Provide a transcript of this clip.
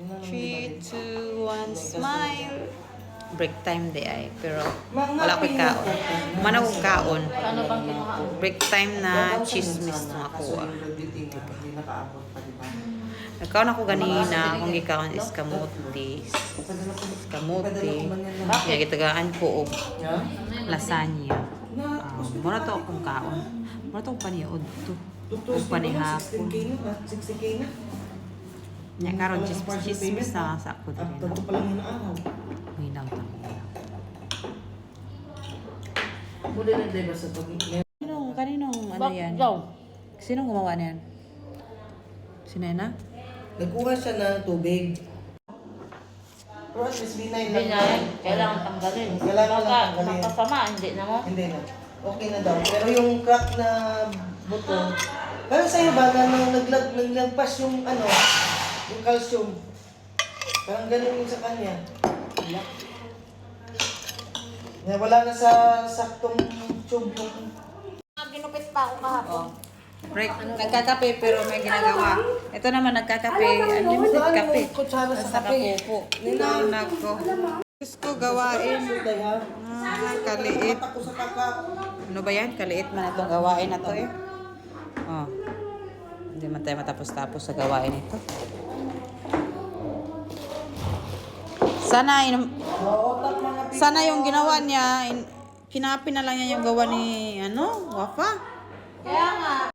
3, 2, 1, smile. Break time di ay. Pero wala ko'y kaon. Mana kong kaon. Ano bang kinuha? Break time na chismis na ako. Nagkaon ako ganina. Kung gikaon is kamuti. Kaya gitagaan ko og lasagna. Muna to akong kaon. Muna to akong paniod to. Kung panihapon. Nya karon chismis na sa ako din. Tanto pa lang yung araw. Minaw ta. Muli na diba sa pag-iingat? Kaninong ano yan? Sinong gumawa niyan? Si Nena? Nagkuha siya ng tubig. Pero at least binay Hindi lang. na, kailangan tanggalin. Kailangan lang tanggalin. Nakasama, hindi na mo. Hindi na. Okay na daw. Pero yung crack na buto, pero sa'yo ba na naglagpas yung ano, yung calcium? Parang ganun yung sa kanya. Wala na sa saktong tube yung... Ginupit pa ako kahapon. Break. Nagkakape pero may ginagawa. Ito naman nagkakape. Unlimited kape. Kutsara sa Basta kape. kapupo. Nako. Gusto ko gawain. Kaliit. Ako sa kaka. Ano ba yan? Kaliit man itong gawain na to eh. Oh. Hindi man tayo matapos-tapos sa gawain ito. Sana yung ginawa niya, kinapin na lang niya yung gawa ni Wafa. Kaya nga.